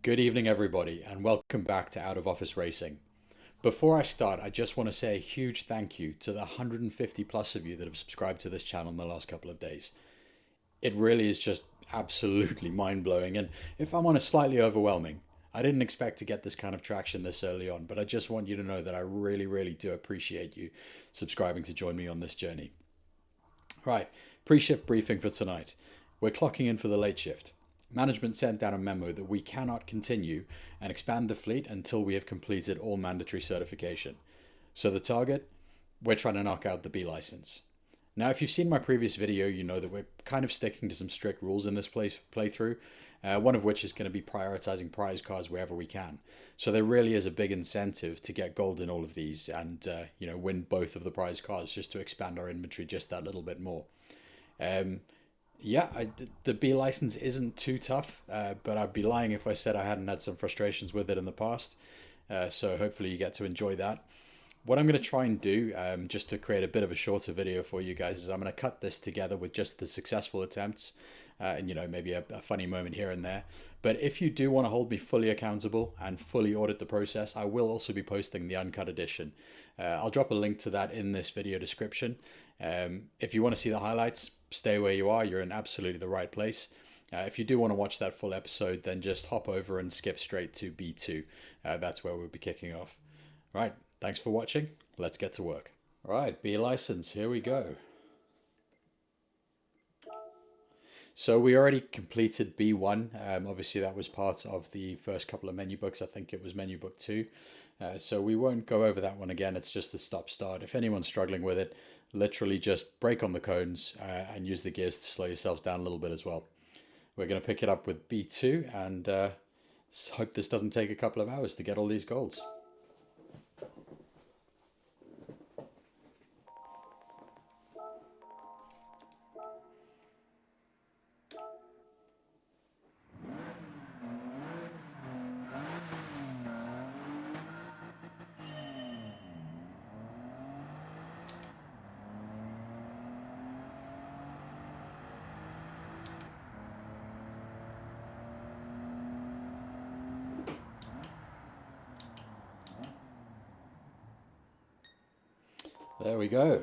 Good evening, everybody, and welcome back to Out of Office Racing. Before I start, I just want to say a huge thank you to the 150 plus of you that have subscribed to this channel in the last couple of days. It really is just absolutely mind blowing, and if I'm honest, slightly overwhelming. I didn't expect to get this kind of traction this early on, but I just want you to know that I really do appreciate you subscribing to join me on this journey. Right, pre-shift briefing for tonight. We're clocking in for the late shift. Management sent down a memo that we cannot continue and expand the fleet until we have completed all mandatory certification. So the target? We're trying to knock out the B license. Now, if you've seen my previous video, you know that we're kind of sticking to some strict rules in this playthrough, one of which is going to be prioritizing prize cars wherever we can. So there really is a big incentive to get gold in all of these and win both of the prize cars just to expand our inventory just that little bit more. The B license isn't too tough, but I'd be lying if I said I hadn't had some frustrations with it in the past. So hopefully you get to enjoy that. What I'm going to try and do, just to create a bit of a shorter video for you guys, is I'm going to cut this together with just the successful attempts and, maybe a funny moment here and there. But if you do want to hold me fully accountable and fully audit the process, I will also be posting the Uncut edition. I'll drop a link to that in this video description. If you want to see the highlights, stay where you are. You're in absolutely the right place. If you do want to watch that full episode, then just hop over and skip straight to B2. That's where we'll be kicking off. Right. Thanks for watching. Let's get to work. All right, B license, here we go. So we already completed B1. Obviously, that was part of the first couple of menu books. I think it was menu book 2. So we won't go over that one again. It's just the stop-start. If anyone's struggling with it, literally just brake on the cones and use the gears to slow yourselves down a little bit as well. We're going to pick it up with B2 and hope this doesn't take a couple of hours to get all these golds. There we go.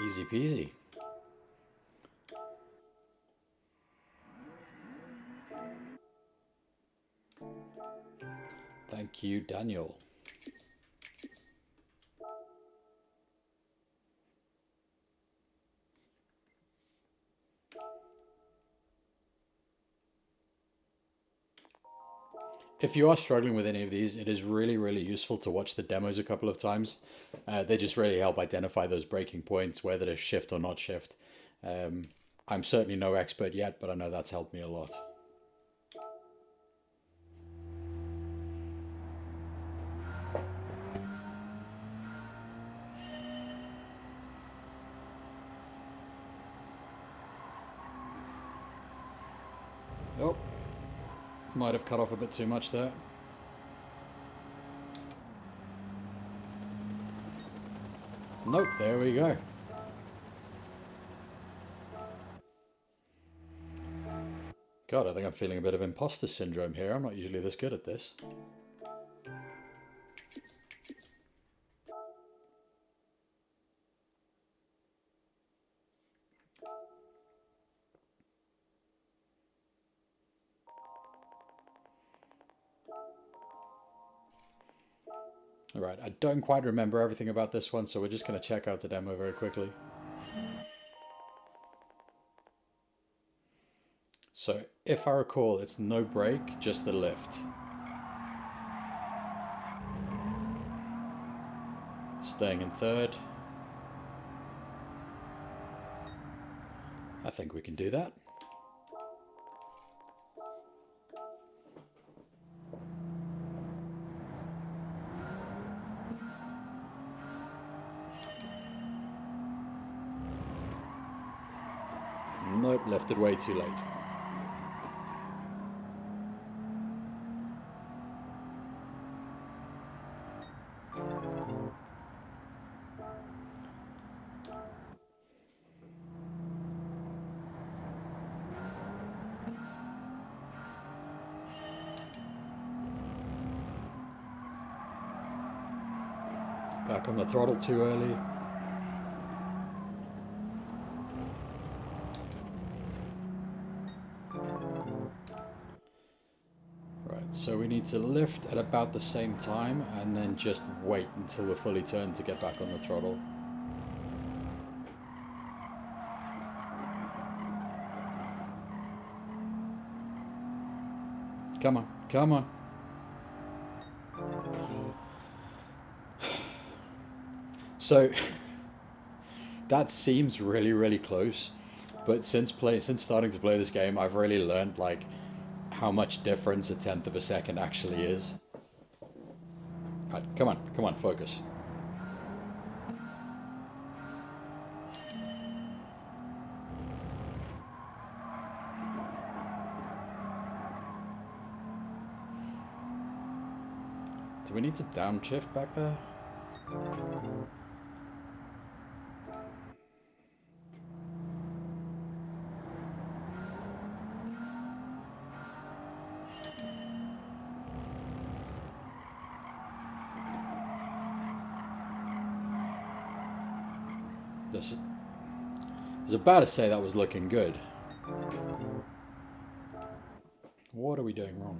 Easy peasy. Thank you, Daniel. If you are struggling with any of these, it is really useful to watch the demos a couple of times. They just really help identify those breaking points, whether to shift or not shift. I'm certainly no expert yet, but I know that's helped me a lot. Oh, might have cut off a bit too much there. Nope, there we go. God, I think I'm feeling a bit of imposter syndrome here. I'm not usually this good at this. All right, I don't quite remember everything about this one, so we're just going to check out the demo very quickly. So, if I recall, it's no brake, just the lift. Staying in third. I think we can do that. Nope, left it way too late. Back on the throttle too early. Right, so we need to lift at about the same time and then just wait until we're fully turned to get back on the throttle. Come on, come on. So that seems really, really close, but since starting to play this game, I've really learned like how much difference a tenth of a second actually is. Right, come on, focus. Do we need to downshift back there? This I was about to say that was looking good. What are we doing wrong?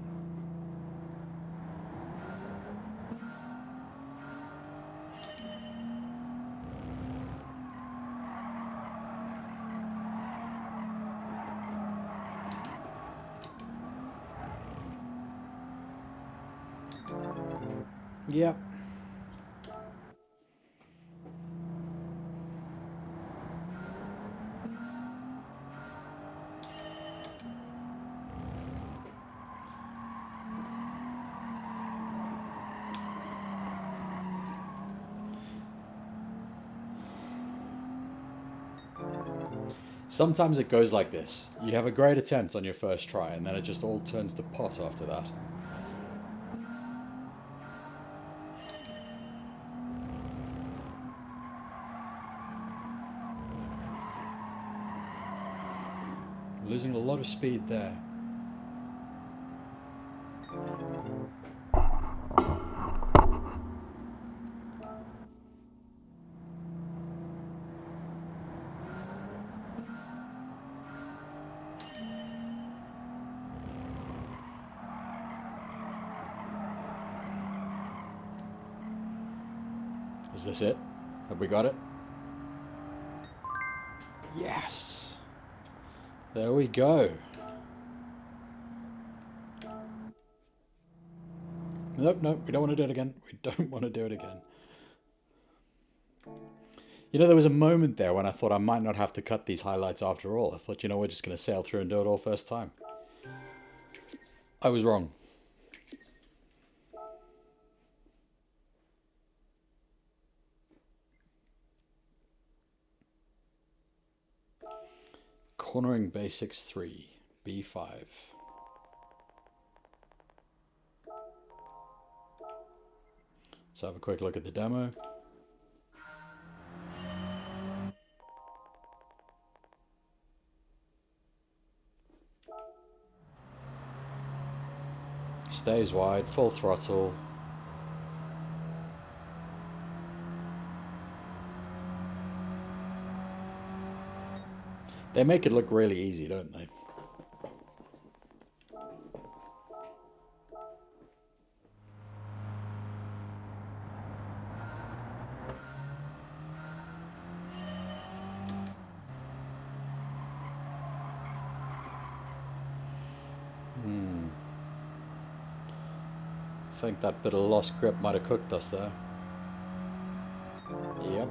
Yep. Sometimes it goes like this. You have a great attempt on your first try, and then it just all turns to pot after that. Losing a lot of speed there. Is this it? Have we got it? Yes! There we go. Nope, nope, we don't want to do it again. We don't want to do it again. You know, there was a moment there when I thought I might not have to cut these highlights after all. I thought, you know, we're just going to sail through and do it all first time. I was wrong. Cornering Basics 3, B5. Let's have a quick look at the demo. Stays wide, full throttle. They make it look really easy, don't they? I think that bit of lost grip might have cooked us there. Yep.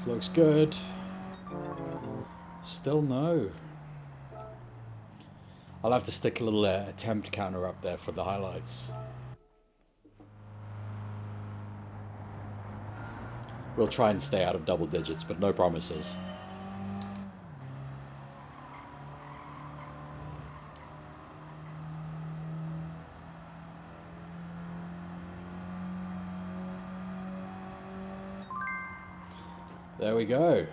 This looks good. Still no. I'll have to stick a little attempt counter up there for the highlights. We'll try and stay out of double digits, but no promises. There we go.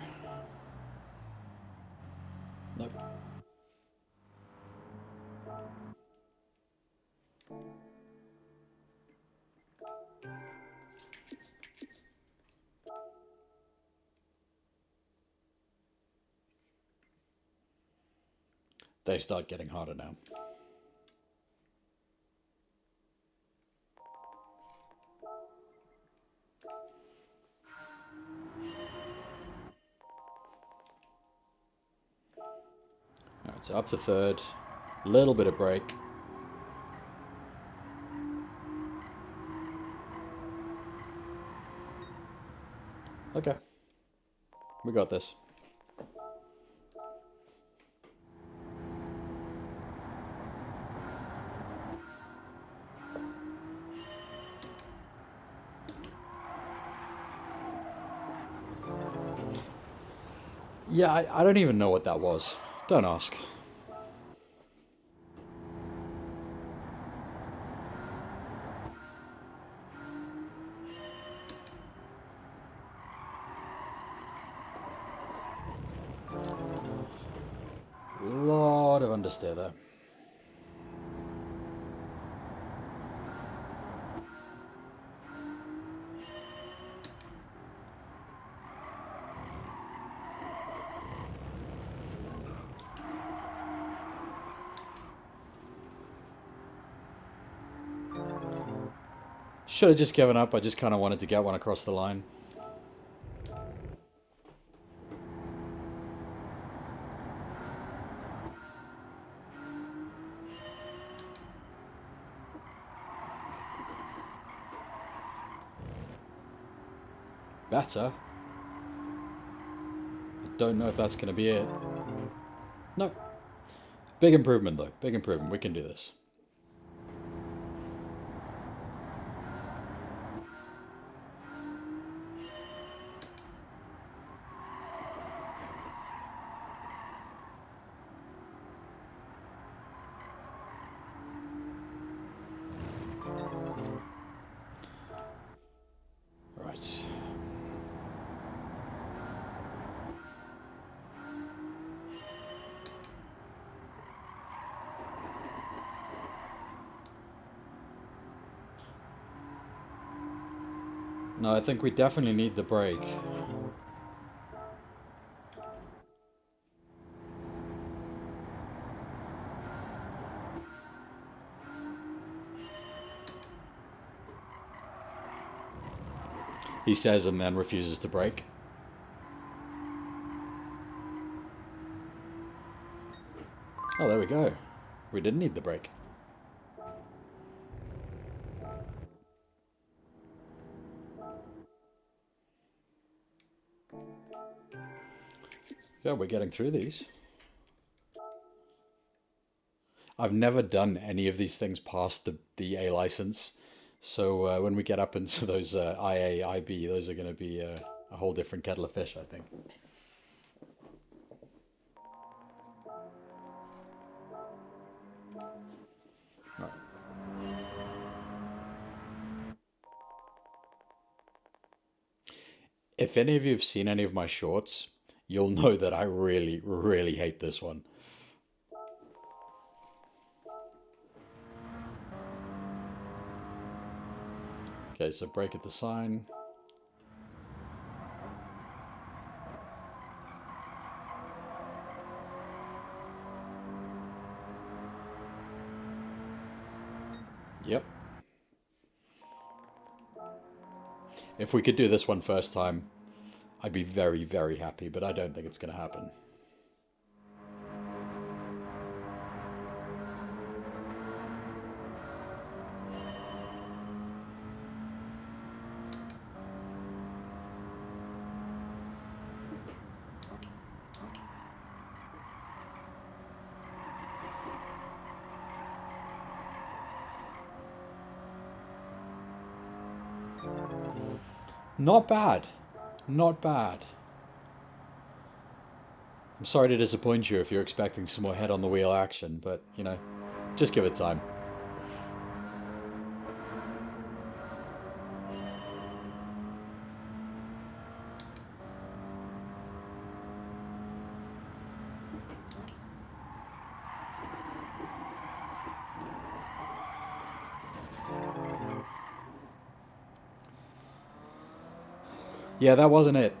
Nope. They start getting harder now. Alright, so up to third. Little bit of break. Okay. We got this. Yeah, I don't even know what that was. Don't ask. Lot of understeer there. Should have just given up. I just kind of wanted to get one across the line. Better. I don't know if that's going to be it. No. Big improvement though. Big improvement. We can do this. Right. No, I think we definitely need the break. He says and then refuses to break. Oh, there we go. We didn't need the break. Yeah, we're getting through these. I've never done any of these things past the A license. So when we get up into those IA, IB, those are going to be a whole different kettle of fish, I think. Right. If any of you have seen any of my shorts, you'll know that I really, really hate this one. Okay, so break at the sign. Yep. If we could do this one first time, I'd be very, very happy, but I don't think it's going to happen. Not bad. Not bad. I'm sorry to disappoint you if you're expecting some more head on the wheel action, but, you know, just give it time. Yeah, that wasn't it.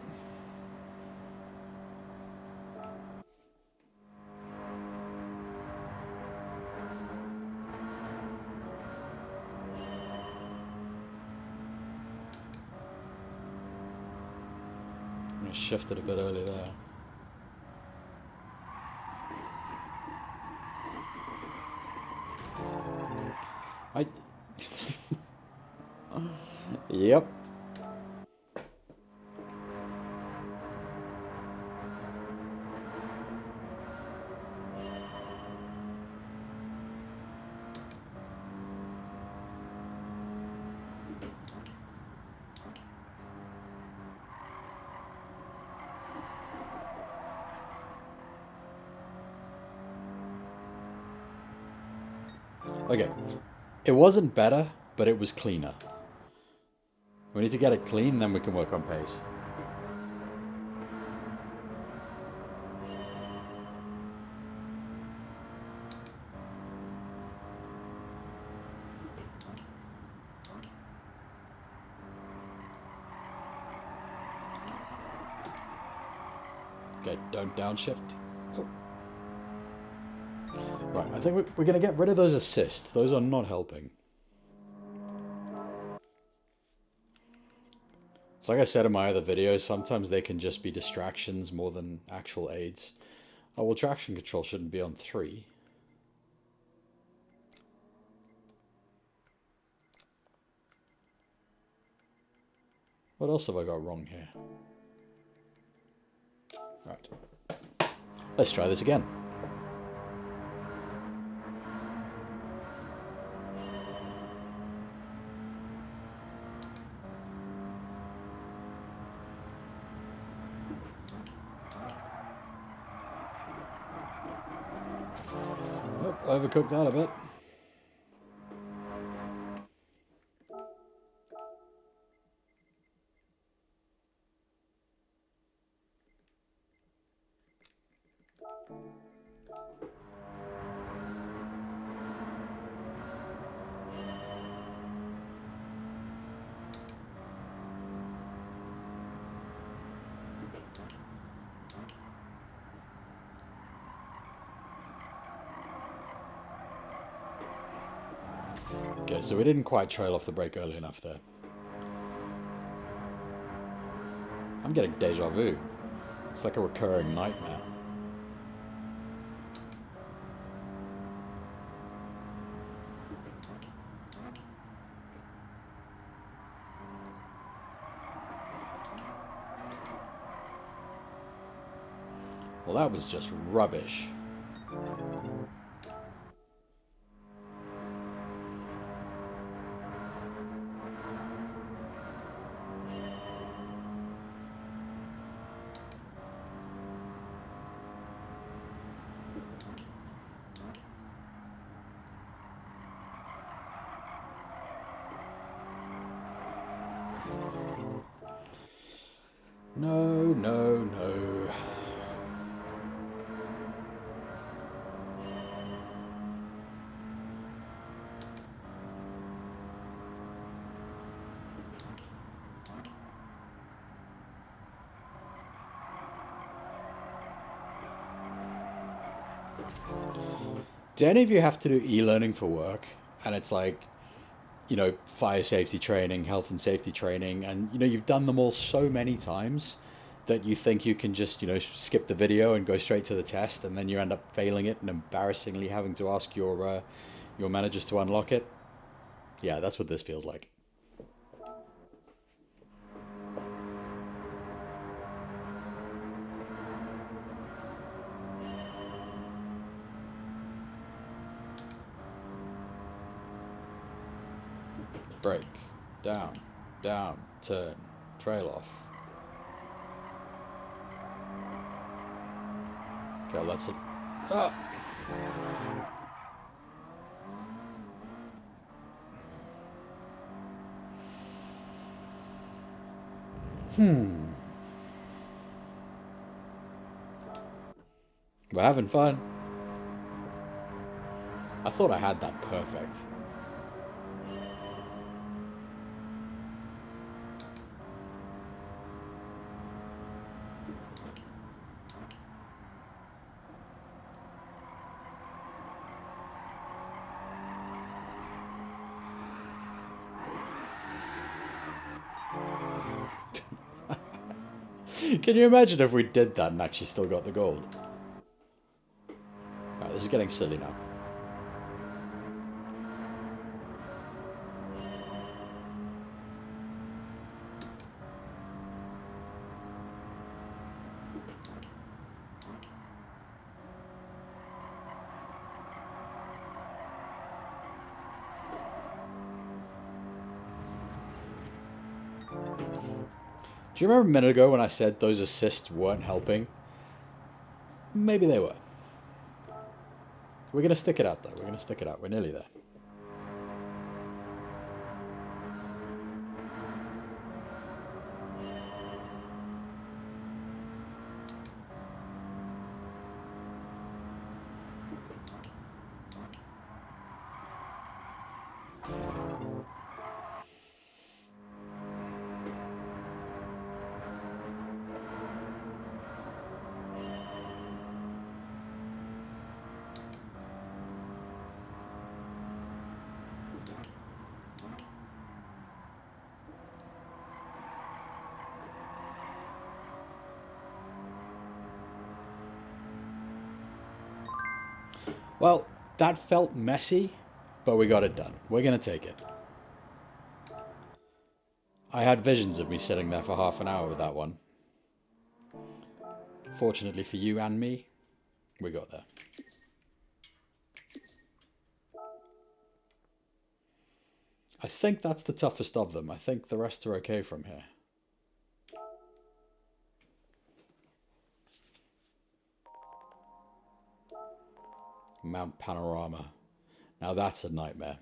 I shifted a bit early there. I... Yep. Okay. It wasn't better, but it was cleaner. We need to get it clean, then we can work on pace. Okay, don't downshift. Oh. Right, I think we're going to get rid of those assists. Those are not helping. It's like I said in my other videos, sometimes they can just be distractions more than actual aids. Oh, well, traction control shouldn't be on 3. What else have I got wrong here? Right. Let's try this again. Oh, overcooked that a bit. Okay, so we didn't quite trail off the brake early enough there. I'm getting deja vu. It's like a recurring nightmare. Well, that was just rubbish. No, no, no. Do any of you have to do e-learning for work? And it's like, you know, fire safety training, health and safety training, and, you know, you've done them all so many times that you think you can just, you know, skip the video and go straight to the test, and then you end up failing it and embarrassingly having to ask your managers to unlock it. Yeah, that's what this feels like. Brake. Down. down, turn, trail off. Okay, that's it. Ah! We're having fun. I thought I had that perfect. Can you imagine if we did that and actually still got the gold? Alright, this is getting silly now. Do you remember a minute ago when I said those assists weren't helping? Maybe they were. We're going to stick it out though. We're going to stick it out. We're nearly there. Well, that felt messy, but we got it done. We're going to take it. I had visions of me sitting there for half an hour with that one. Fortunately for you and me, we got there. I think that's the toughest of them. I think the rest are okay from here. Mount Panorama. Now that's a nightmare.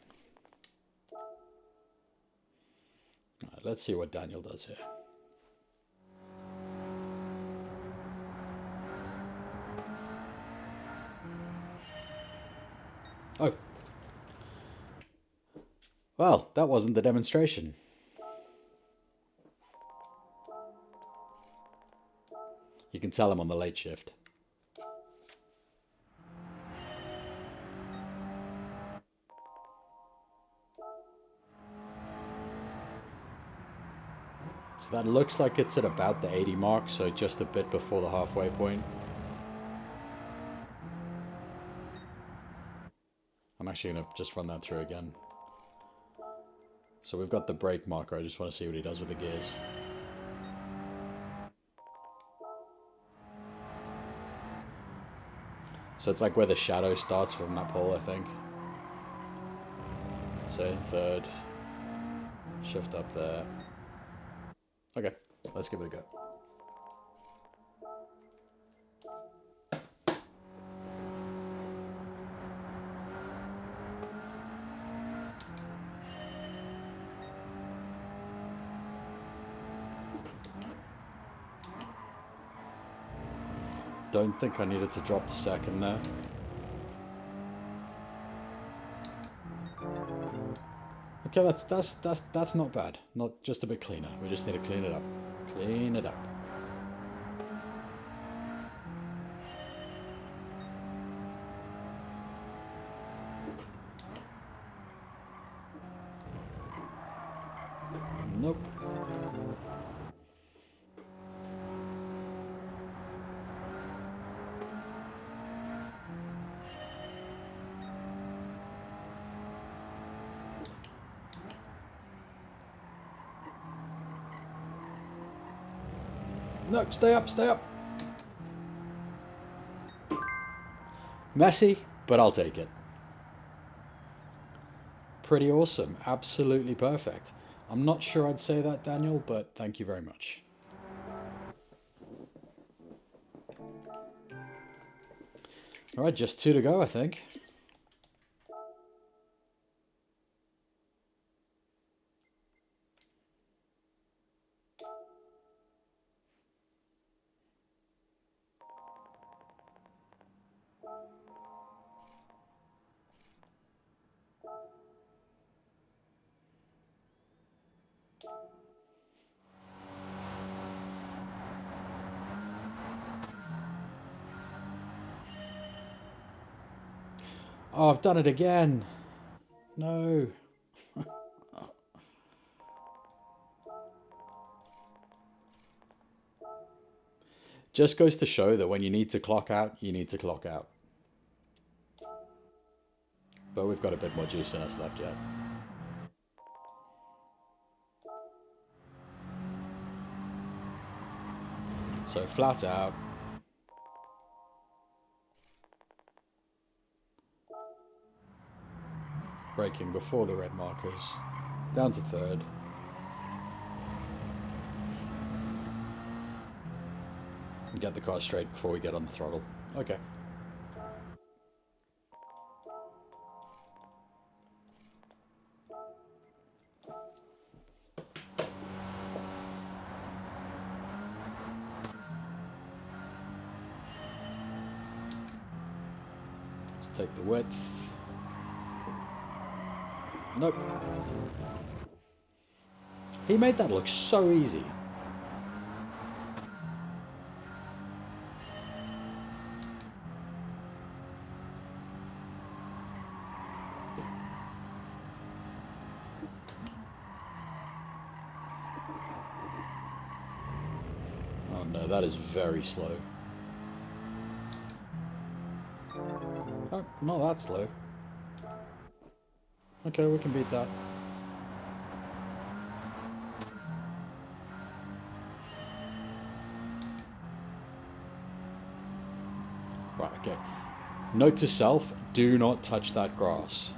Alright, let's see what Daniel does here. Oh. Well, that wasn't the demonstration. You can tell I'm on the late shift. So that looks like it's at about the 80 mark, so just a bit before the halfway point. I'm actually going to just run that through again. So we've got the brake marker. I just want to see what he does with the gears. So it's like where the shadow starts from that pole, I think. So in third. Shift up there. Okay, let's give it a go. Don't think I needed to drop the second there. Okay, that's not bad. Not just a bit cleaner. We just need to clean it up. Clean it up. Nope. No, stay up, stay up. Messy, but I'll take it. Pretty awesome. Absolutely perfect. I'm not sure I'd say that, Daniel, but thank you very much. All right, just 2 to go, I think. Oh, I've done it again. No. Just goes to show that when you need to clock out, you need to clock out. But we've got a bit more juice in us left yet. So flat out. Braking before the red markers. Down to third. And get the car straight before we get on the throttle. Okay. Let's take the width. Nope. He made that look so easy. Oh no, that is very slow. Oh, not that slow. Okay, we can beat that. Right, okay. Note to self, do not touch that grass.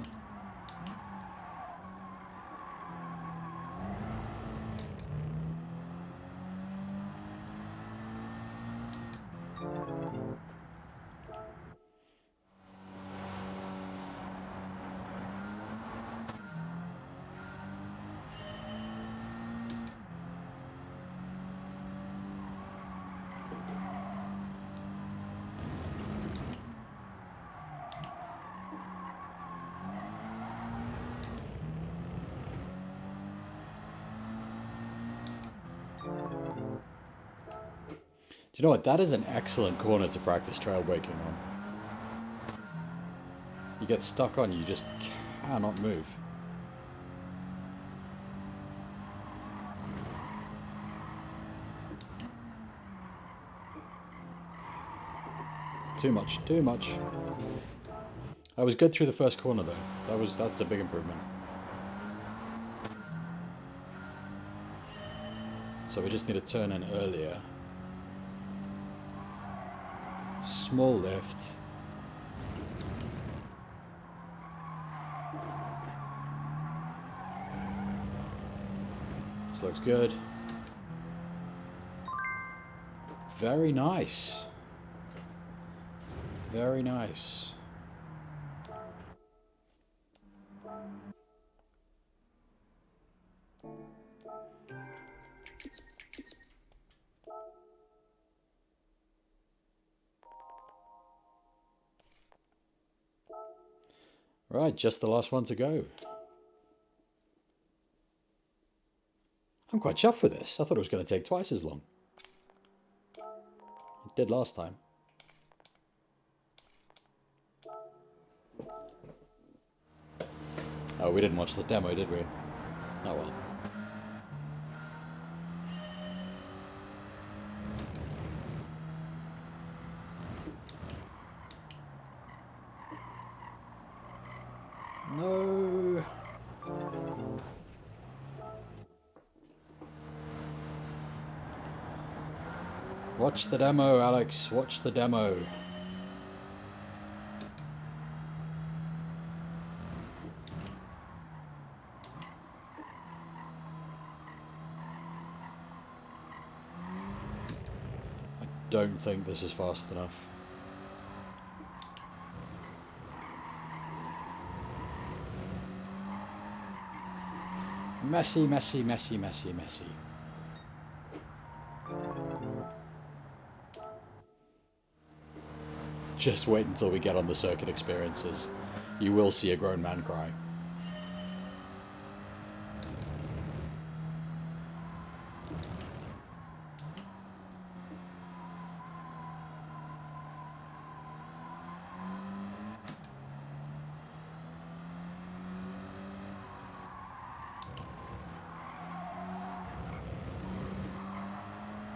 Do you know what? That is an excellent corner to practice trail braking on. You get stuck on, you just cannot move. Too much, too much. I was good through the first corner though. That's a big improvement. So we just need to turn in earlier. Small lift. This looks good. Very nice. Very nice. Right, just the last one to go. I'm quite chuffed with this. I thought it was going to take twice as long. It did last time. Oh, we didn't watch the demo, did we? Oh well. No. Watch the demo, Alex. Watch the demo. don't think this is fast enough. Messy, messy, messy, messy, messy. Just wait until we get on the circuit experiences. You will see a grown man cry.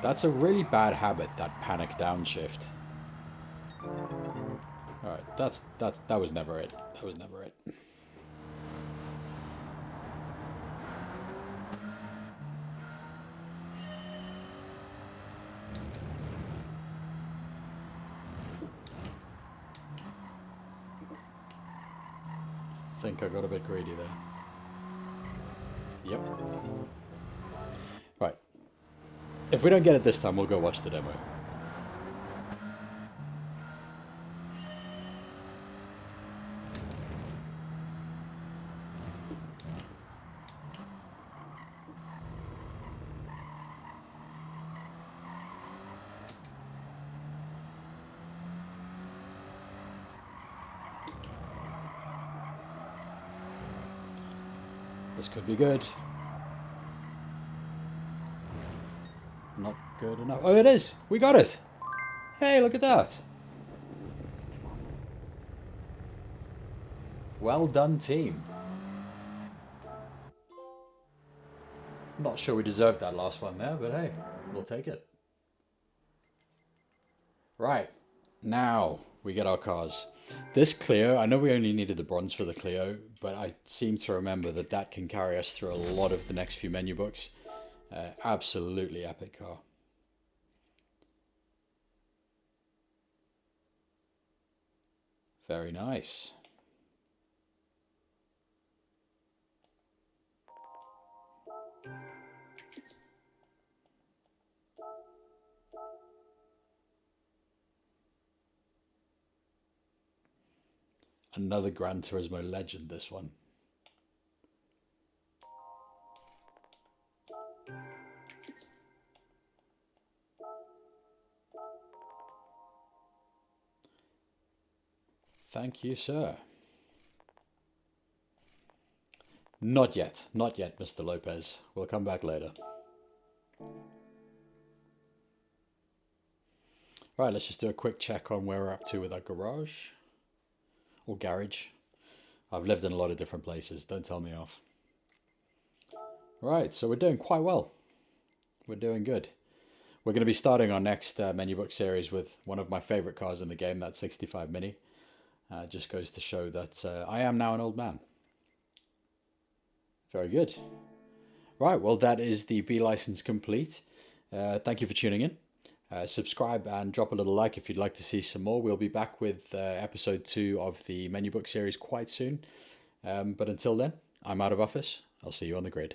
That's a really bad habit, that panic downshift. Alright, that was never it. That was never it. I think I got a bit greedy there. Yep. Right. If we don't get it this time, we'll go watch the demo. This could be good. Not good enough. Oh, it is! We got it! Hey, look at that! Well done, team. Not sure we deserved that last one there, but hey, we'll take it. Right, now we get our cars. This Clio, I know we only needed the bronze for the Clio, but I seem to remember that that can carry us through a lot of the next few menu books. Absolutely epic car. Very nice. Another Gran Turismo legend, this one. Thank you, sir. Not yet, Mr. Lopez. We'll come back later. Right, let's just do a quick check on where we're up to with our garage. Or garage. I've lived in a lot of different places, don't tell me off. Right, so we're doing quite well. We're doing good. We're going to be starting our next menu book series with one of my favorite cars in the game, that 65 Mini. Just goes to show that I am now an old man. Very good. Right, well, that is the B license complete. Thank you for tuning in. Subscribe and drop a little like if you'd like to see some more. We'll be back with episode 2 of the menu book series quite soon. But until then, I'm out of office. I'll see you on the grid.